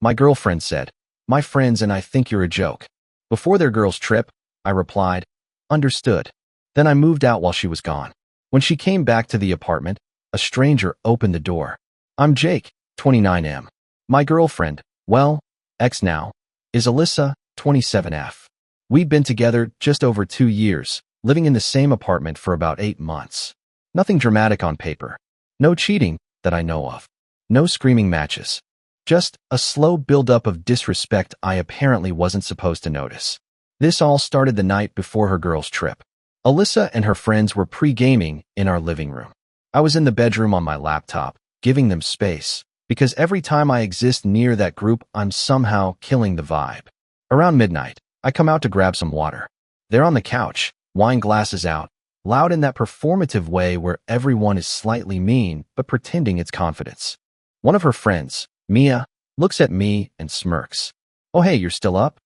My girlfriend said, "My friends and I think you're a joke." Before their girls' trip, I replied, "Understood." Then I moved out while she was gone. When she came back to the apartment, a stranger opened the door. "I'm Jake, 29M. My girlfriend, well, ex now, is Alyssa, 27F. We'd been together just over 2 years, living in the same apartment for about 8 months. Nothing dramatic on paper. No cheating that I know of. No screaming matches. Just a slow buildup of disrespect I apparently wasn't supposed to notice. This all started the night before her girls' trip. Alyssa and her friends were pre-gaming in our living room. I was in the bedroom on my laptop, giving them space, because every time I exist near that group, I'm somehow killing the vibe. Around midnight, I come out to grab some water. They're on the couch, wine glasses out, loud in that performative way where everyone is slightly mean but pretending it's confidence. One of her friends, Mia, looks at me and smirks. "Oh hey, you're still up?"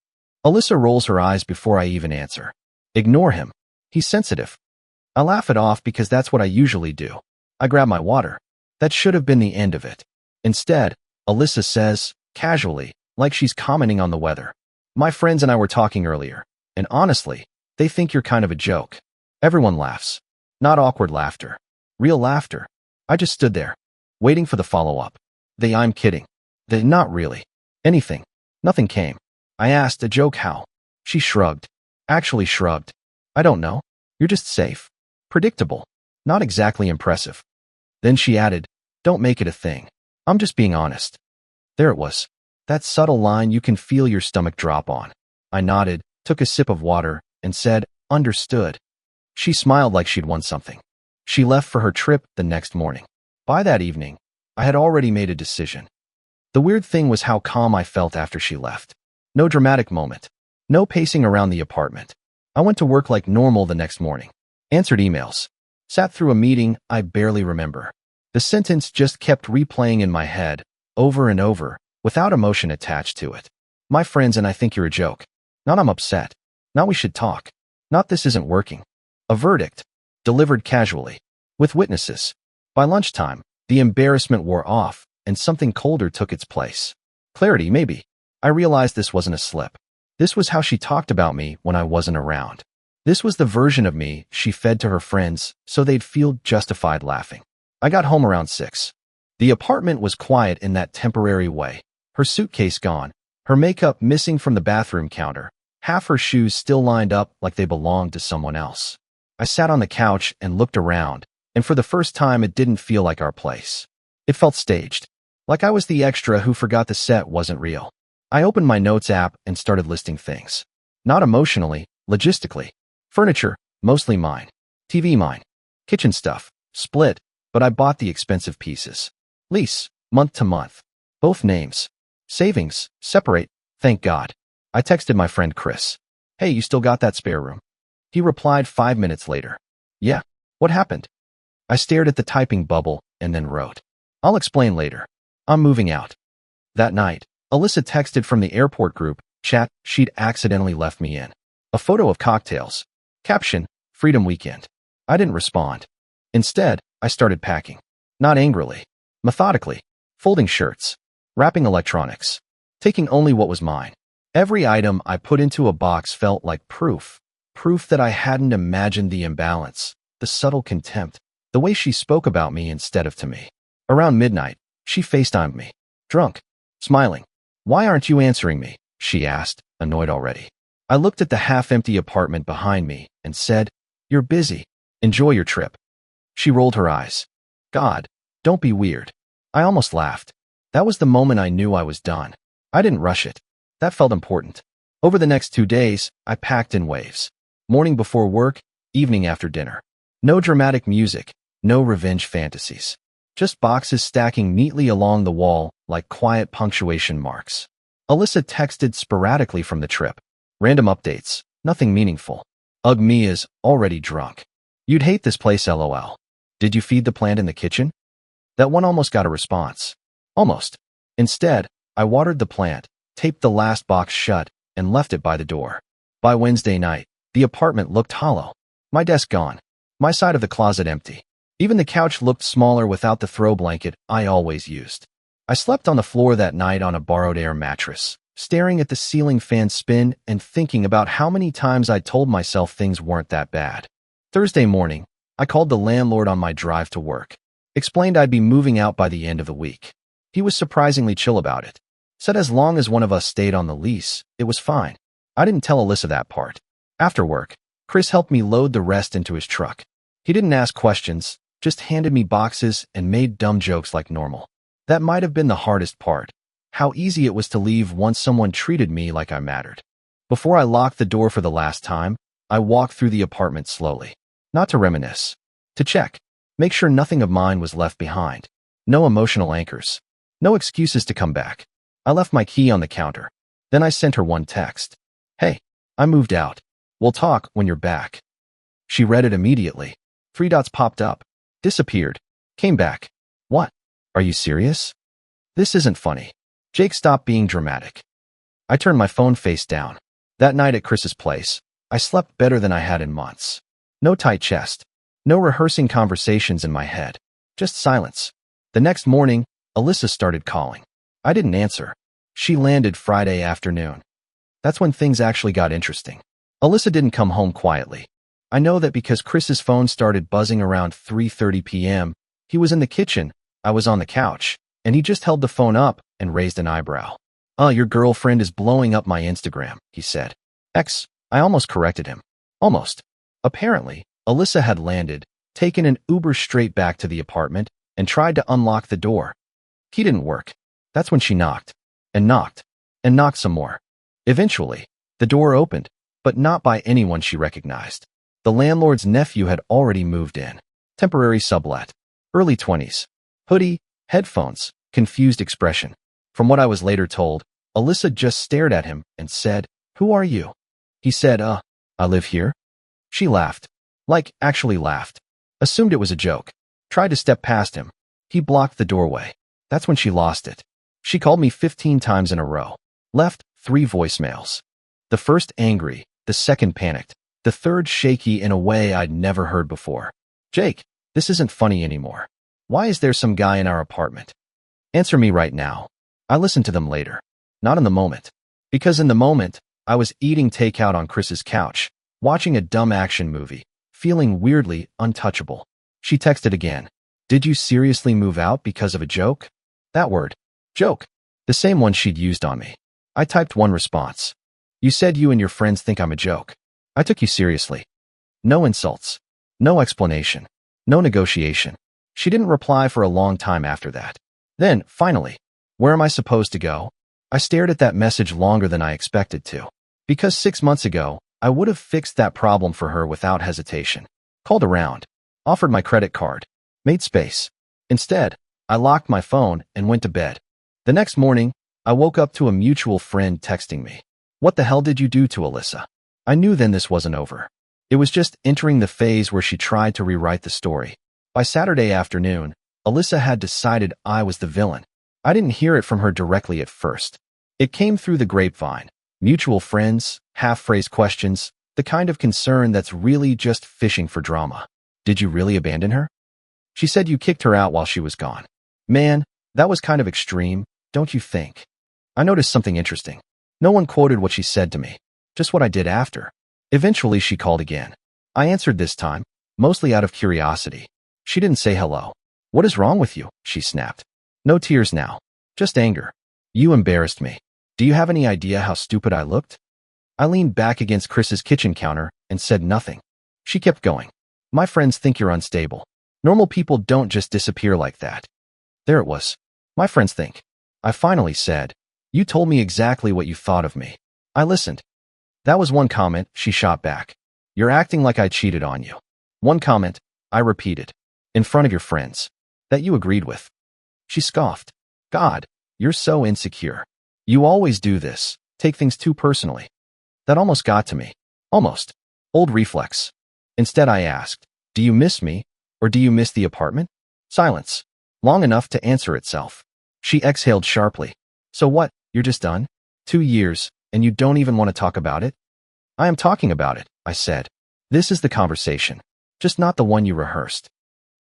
Alyssa rolls her eyes before I even answer. "Ignore him. He's sensitive." I laugh it off because that's what I usually do. I grab my water. That should have been the end of it. Instead, Alyssa says, casually, like she's commenting on the weather, "My friends and I were talking earlier, and honestly, they think you're kind of a joke." Everyone laughs. Not awkward laughter. Real laughter. I just stood there, waiting for the follow-up. I'm kidding. Not really. Anything. Nothing came. I asked, "A joke how?" She shrugged. Actually shrugged. "I don't know. You're just safe. Predictable. Not exactly impressive." Then she added, "Don't make it a thing. I'm just being honest." There it was. That subtle line you can feel your stomach drop on. I nodded, took a sip of water, and said, "Understood." She smiled like she'd won something. She left for her trip the next morning. By that evening, I had already made a decision. The weird thing was how calm I felt after she left. No dramatic moment. No pacing around the apartment. I went to work like normal the next morning. Answered emails. Sat through a meeting I barely remember. The sentence just kept replaying in my head, over and over, without emotion attached to it. "My friends and I think you're a joke. Not I'm upset. Not we should talk. Not this isn't working." A verdict, delivered casually, with witnesses. By lunchtime, the embarrassment wore off, and something colder took its place. Clarity, maybe. I realized this wasn't a slip. This was how she talked about me when I wasn't around. This was the version of me she fed to her friends so they'd feel justified laughing. I got home around 6. The apartment was quiet in that temporary way. Her suitcase gone, her makeup missing from the bathroom counter, half her shoes still lined up like they belonged to someone else. I sat on the couch and looked around, and for the first time it didn't feel like our place. It felt staged, like I was the extra who forgot the set wasn't real. I opened my notes app and started listing things. Not emotionally, logistically. Furniture, mostly mine. TV mine. Kitchen stuff, split, but I bought the expensive pieces. Lease, month to month. Both names. Savings, separate, thank God. I texted my friend Chris. "Hey, you still got that spare room?" He replied 5 minutes later. "Yeah, what happened?" I stared at the typing bubble and then wrote, "I'll explain later. I'm moving out." That night, Alyssa texted from the airport group chat she'd accidentally left me in. A photo of cocktails. Caption, "Freedom Weekend." I didn't respond. Instead, I started packing. Not angrily. Methodically. Folding shirts. Wrapping electronics. Taking only what was mine. Every item I put into a box felt like proof. Proof that I hadn't imagined the imbalance, the subtle contempt, the way she spoke about me instead of to me. Around midnight, she FaceTimed me. Drunk. Smiling. "Why aren't you answering me?" she asked, annoyed already. I looked at the half-empty apartment behind me and said, "You're busy. Enjoy your trip." She rolled her eyes. "God, don't be weird." I almost laughed. That was the moment I knew I was done. I didn't rush it. That felt important. Over the next 2 days, I packed in waves. Morning before work, evening after dinner. No dramatic music, no revenge fantasies. Just boxes stacking neatly along the wall like quiet punctuation marks. Alyssa texted sporadically from the trip. Random updates, nothing meaningful. "Ugh, Mia's already drunk. You'd hate this place, lol. Did you feed the plant in the kitchen?" That one almost got a response. Almost. Instead, I watered the plant, taped the last box shut, and left it by the door. By Wednesday night, the apartment looked hollow. My desk gone. My side of the closet empty. Even the couch looked smaller without the throw blanket I always used. I slept on the floor that night on a borrowed air mattress, staring at the ceiling fan spin and thinking about how many times I told myself things weren't that bad. Thursday morning, I called the landlord on my drive to work. Explained I'd be moving out by the end of the week. He was surprisingly chill about it. Said as long as one of us stayed on the lease, it was fine. I didn't tell Alyssa that part. After work, Chris helped me load the rest into his truck. He didn't ask questions, just handed me boxes and made dumb jokes like normal. That might have been the hardest part. How easy it was to leave once someone treated me like I mattered. Before I locked the door for the last time, I walked through the apartment slowly. Not to reminisce. To check. Make sure nothing of mine was left behind. No emotional anchors. No excuses to come back. I left my key on the counter. Then I sent her one text. Hey, I moved out. We'll talk when you're back. She read it immediately. 3 dots popped up. Disappeared. Came back. What? Are you serious? This isn't funny. Jake, stop being dramatic. I turned my phone face down. That night at Chris's place, I slept better than I had in months. No tight chest. No rehearsing conversations in my head. Just silence. The next morning, Alyssa started calling. I didn't answer. She landed Friday afternoon. That's when things actually got interesting. Alyssa didn't come home quietly. I know that because Chris's phone started buzzing around 3:30 p.m. He was in the kitchen, I was on the couch, and he just held the phone up and raised an eyebrow. Your girlfriend is blowing up my Instagram, he said. I almost corrected him. Almost. Apparently, Alyssa had landed, taken an Uber straight back to the apartment, and tried to unlock the door. Key didn't work. That's when she knocked. And knocked. And knocked some more. Eventually, the door opened, but not by anyone she recognized. The landlord's nephew had already moved in. Temporary sublet. Early 20s. Hoodie, headphones, confused expression. From what I was later told, Alyssa just stared at him and said, "Who are you?" He said, I live here." She laughed. Like, actually laughed. Assumed it was a joke. Tried to step past him. He blocked the doorway. That's when she lost it. She called me 15 times in a row. Left 3 voicemails. The first angry, the second panicked, the third shaky in a way I'd never heard before. "Jake, this isn't funny anymore. Why is there some guy in our apartment? Answer me right now." I listened to them later. Not in the moment. Because in the moment, I was eating takeout on Chris's couch, watching a dumb action movie, feeling weirdly untouchable. She texted again. "Did you seriously move out because of a joke?" That word. Joke. The same one she'd used on me. I typed one response. "You said you and your friends think I'm a joke. I took you seriously." No insults. No explanation. No negotiation. She didn't reply for a long time after that. Then, finally, "Where am I supposed to go?" I stared at that message longer than I expected to. Because 6 months ago, I would have fixed that problem for her without hesitation. Called around. Offered my credit card. Made space. Instead, I locked my phone and went to bed. The next morning, I woke up to a mutual friend texting me. "What the hell did you do to Alyssa?" I knew then this wasn't over. It was just entering the phase where she tried to rewrite the story. By Saturday afternoon, Alyssa had decided I was the villain. I didn't hear it from her directly at first. It came through the grapevine. Mutual friends, half-phrased questions, the kind of concern that's really just fishing for drama. "Did you really abandon her?" "She said you kicked her out while she was gone." Man, that was kind of extreme, don't you think? I noticed something interesting. No one quoted what she said to me, just what I did after. Eventually she called again. I answered this time, mostly out of curiosity. She didn't say hello. "What is wrong with you?" she snapped. No tears now. Just anger. "You embarrassed me. Do you have any idea how stupid I looked?" I leaned back against Chris's kitchen counter and said nothing. She kept going. "My friends think you're unstable. Normal people don't just disappear like that." There it was. "My friends think." I finally said, "You told me exactly what you thought of me. I listened." That was one comment, she shot back. "You're acting like I cheated on you." One comment, I repeated. "In front of your friends. That you agreed with." She scoffed. "God, you're so insecure. You always do this, take things too personally." That almost got to me. Almost. Old reflex. Instead I asked, "Do you miss me, or do you miss the apartment?" Silence. Long enough to answer itself. She exhaled sharply. "So what, you're just done? 2 years, and you don't even want to talk about it?" "I am talking about it," I said. "This is the conversation. Just not the one you rehearsed."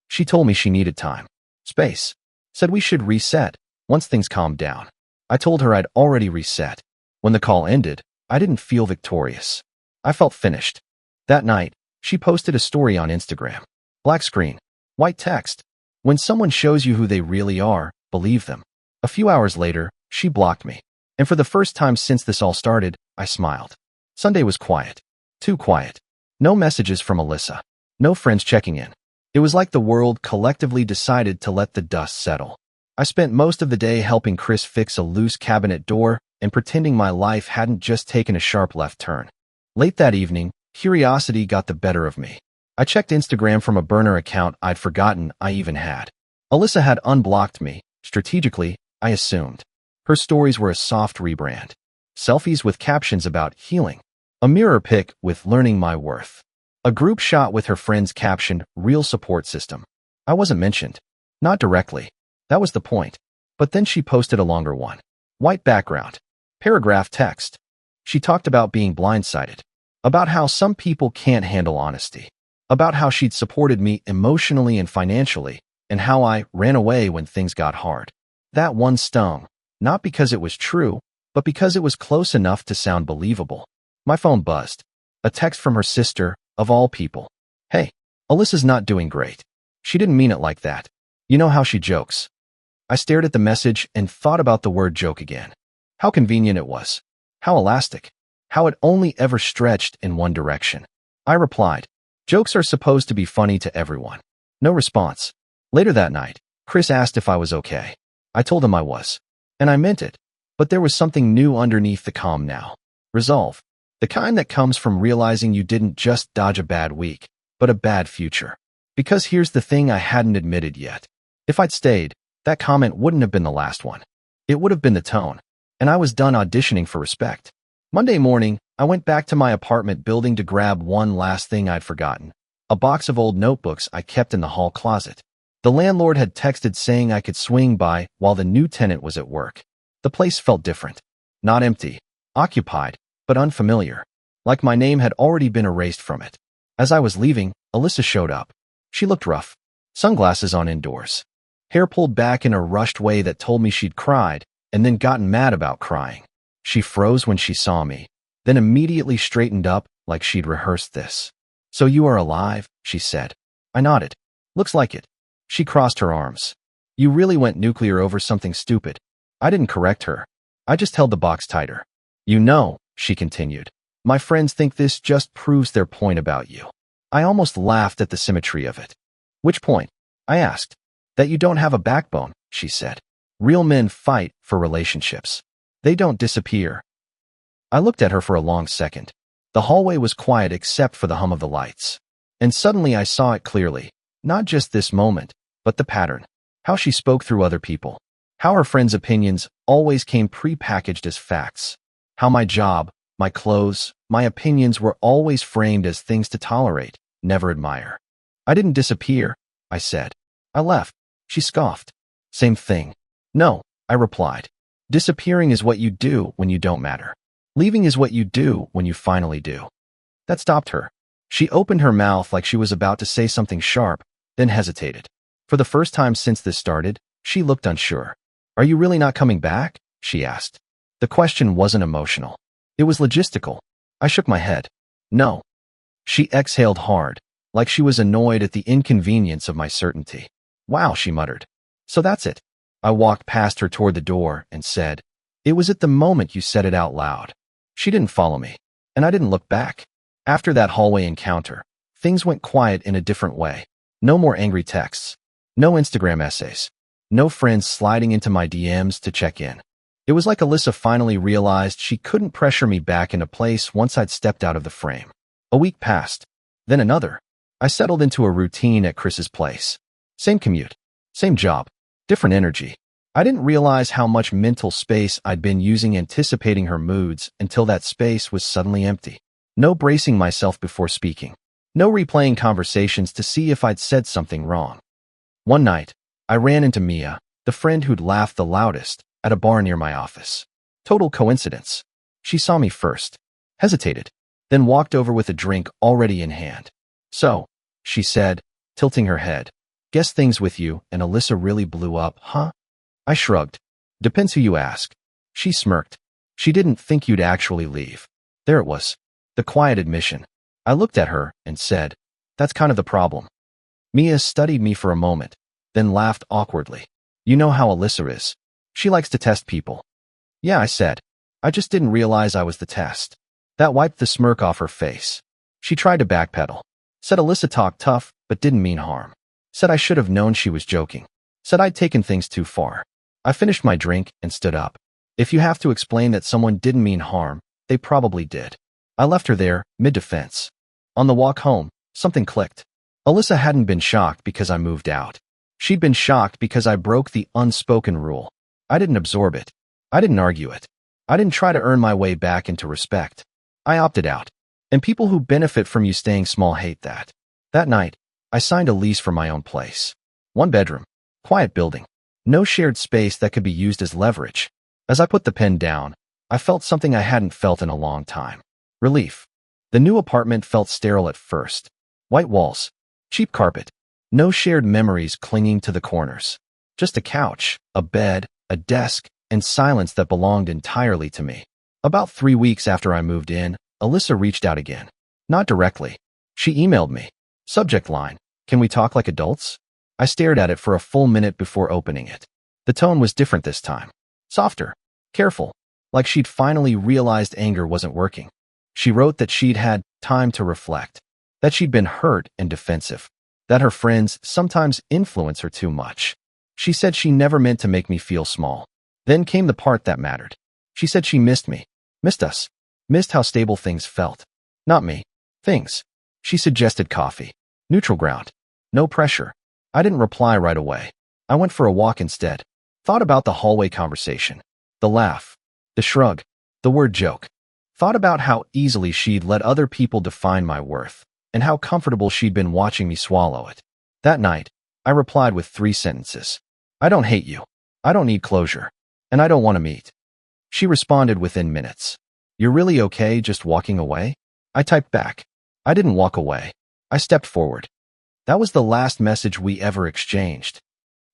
She told me she needed time. Space. Said we should reset. Once things calmed down, I told her I'd already reset. When the call ended, I didn't feel victorious. I felt finished. That night, she posted a story on Instagram. Black screen, white text. When someone shows you who they really are, believe them. A few hours later, she blocked me. And for the first time since this all started, I smiled. Sunday was quiet. Too quiet. No messages from Alyssa. No friends checking in. It was like the world collectively decided to let the dust settle. I spent most of the day helping Chris fix a loose cabinet door and pretending my life hadn't just taken a sharp left turn. Late that evening, curiosity got the better of me. I checked Instagram from a burner account I'd forgotten I even had. Alyssa had unblocked me. Strategically, I assumed. Her stories were a soft rebrand. Selfies with captions about healing. A mirror pic with learning my worth. A group shot with her friends captioned, real support system. I wasn't mentioned. Not directly. That was the point. But then she posted a longer one. White background. Paragraph text. She talked about being blindsided. About how some people can't handle honesty. About how she'd supported me emotionally and financially, and how I ran away when things got hard. That one stung. Not because it was true, but because it was close enough to sound believable. My phone buzzed. A text from her sister, of all people. Hey, Alyssa's not doing great. She didn't mean it like that. You know how she jokes. I stared at the message and thought about the word joke again. How convenient it was. How elastic. How it only ever stretched in one direction. I replied, jokes are supposed to be funny to everyone. No response. Later that night, Chris asked if I was okay. I told him I was. And I meant it. But there was something new underneath the calm now. Resolve. The kind that comes from realizing you didn't just dodge a bad week, but a bad future. Because here's the thing I hadn't admitted yet. If I'd stayed, that comment wouldn't have been the last one. It would have been the tone. And I was done auditioning for respect. Monday morning, I went back to my apartment building to grab one last thing I'd forgotten. A box of old notebooks I kept in the hall closet. The landlord had texted saying I could swing by while the new tenant was at work. The place felt different. Not empty. Occupied, but unfamiliar. Like my name had already been erased from it. As I was leaving, Alyssa showed up. She looked rough. Sunglasses on indoors. Hair pulled back in a rushed way that told me she'd cried, and then gotten mad about crying. She froze when she saw me, then immediately straightened up like she'd rehearsed this. So you are alive, she said. I nodded. Looks like it. She crossed her arms. You really went nuclear over something stupid. I didn't correct her. I just held the box tighter. You know, she continued, my friends think this just proves their point about you. I almost laughed at the symmetry of it. Which point? I asked. That you don't have a backbone, she said. Real men fight for relationships. They don't disappear. I looked at her for a long second. The hallway was quiet except for the hum of the lights. And suddenly I saw it clearly. Not just this moment, but the pattern. How she spoke through other people. How her friends' opinions always came pre-packaged as facts. How my job, my clothes, my opinions were always framed as things to tolerate, never admire. I didn't disappear, I said. I left. She scoffed. Same thing. No, I replied. Disappearing is what you do when you don't matter. Leaving is what you do when you finally do. That stopped her. She opened her mouth like she was about to say something sharp, then hesitated. For the first time since this started, she looked unsure. Are you really not coming back? She asked. The question wasn't emotional. It was logistical. I shook my head. No. She exhaled hard, like she was annoyed at the inconvenience of my certainty. Wow, she muttered. So that's it. I walked past her toward the door and said, it was at the moment you said it out loud. She didn't follow me, and I didn't look back. After that hallway encounter, things went quiet in a different way. No more angry texts. No Instagram essays. No friends sliding into my DMs to check in. It was like Alyssa finally realized she couldn't pressure me back into place once I'd stepped out of the frame. A week passed. Then another. I settled into a routine at Chris's place. Same commute. Same job. Different energy. I didn't realize how much mental space I'd been using anticipating her moods until that space was suddenly empty. No bracing myself before speaking. No replaying conversations to see if I'd said something wrong. One night, I ran into Mia, the friend who'd laughed the loudest, at a bar near my office. Total coincidence. She saw me first, hesitated, then walked over with a drink already in hand. So, she said, tilting her head, guess things with you and Alyssa really blew up, huh? I shrugged. Depends who you ask. She smirked. She didn't think you'd actually leave. There it was. The quiet admission. I looked at her and said, that's kind of the problem. Mia studied me for a moment, then laughed awkwardly. You know how Alyssa is. She likes to test people. Yeah, I said. I just didn't realize I was the test. That wiped the smirk off her face. She tried to backpedal. Said Alyssa talked tough, but didn't mean harm. Said I should have known she was joking. Said I'd taken things too far. I finished my drink and stood up. If you have to explain that someone didn't mean harm, they probably did. I left her there, mid-defense. On the walk home, something clicked. Alyssa hadn't been shocked because I moved out. She'd been shocked because I broke the unspoken rule. I didn't absorb it. I didn't argue it. I didn't try to earn my way back into respect. I opted out. And people who benefit from you staying small hate that. That night, I signed a lease for my own place. 1 bedroom. Quiet building. No shared space that could be used as leverage. As I put the pen down, I felt something I hadn't felt in a long time. Relief. The new apartment felt sterile at first. White walls. Cheap carpet. No shared memories clinging to the corners. Just a couch, a bed, a desk, and silence that belonged entirely to me. About 3 weeks after I moved in, Alyssa reached out again. Not directly. She emailed me. Subject line, can we talk like adults? I stared at it for a full minute before opening it. The tone was different this time. Softer. Careful. Like she'd finally realized anger wasn't working. She wrote that she'd had time to reflect. That she'd been hurt and defensive. That her friends sometimes influence her too much. She said she never meant to make me feel small. Then came the part that mattered. She said she missed me. Missed us. Missed how stable things felt. Not me. Things. She suggested coffee. Neutral ground. No pressure. I didn't reply right away. I went for a walk instead. Thought about the hallway conversation. The laugh. The shrug. The word joke. Thought about how easily she'd let other people define my worth, and how comfortable she'd been watching me swallow it. That night, I replied with 3 sentences. I don't hate you. I don't need closure. And I don't want to meet. She responded within minutes. You're really okay just walking away? I typed back. I didn't walk away. I stepped forward. That was the last message we ever exchanged.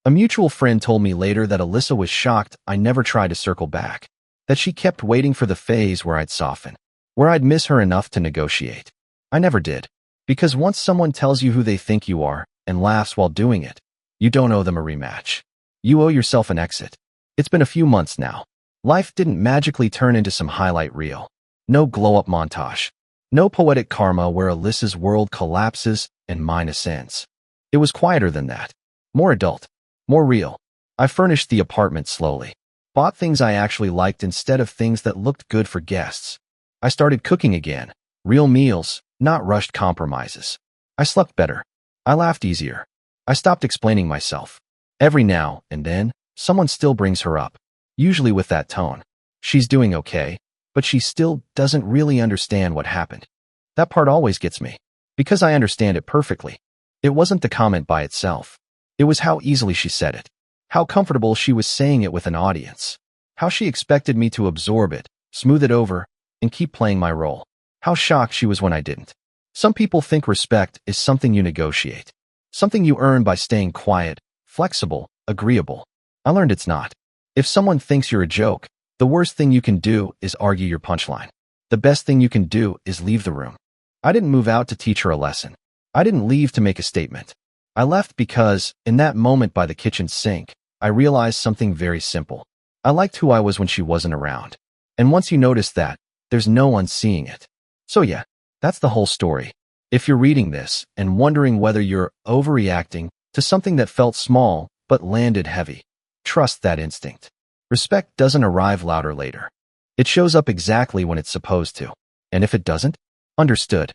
A mutual friend told me later that Alyssa was shocked I never tried to circle back. That she kept waiting for the phase where I'd soften. Where I'd miss her enough to negotiate. I never did. Because once someone tells you who they think you are, and laughs while doing it, you don't owe them a rematch. You owe yourself an exit. It's been a few months now. Life didn't magically turn into some highlight reel. No glow-up montage. No poetic karma where Alyssa's world collapses and mine ascends. It was quieter than that. More adult. More real. I furnished the apartment slowly. Bought things I actually liked instead of things that looked good for guests. I started cooking again. Real meals, not rushed compromises. I slept better. I laughed easier. I stopped explaining myself. Every now and then, someone still brings her up. Usually with that tone. She's doing okay, but she still doesn't really understand what happened. That part always gets me. Because I understand it perfectly. It wasn't the comment by itself. It was how easily she said it. How comfortable she was saying it with an audience. How she expected me to absorb it, smooth it over, and keep playing my role. How shocked she was when I didn't. Some people think respect is something you negotiate. Something you earn by staying quiet, flexible, agreeable. I learned it's not. If someone thinks you're a joke, the worst thing you can do is argue your punchline. The best thing you can do is leave the room. I didn't move out to teach her a lesson. I didn't leave to make a statement. I left because, in that moment by the kitchen sink, I realized something very simple. I liked who I was when she wasn't around. And once you notice that, there's no one seeing it. So yeah, that's the whole story. If you're reading this and wondering whether you're overreacting to something that felt small but landed heavy, trust that instinct. Respect doesn't arrive louder later. It shows up exactly when it's supposed to. And if it doesn't, understood.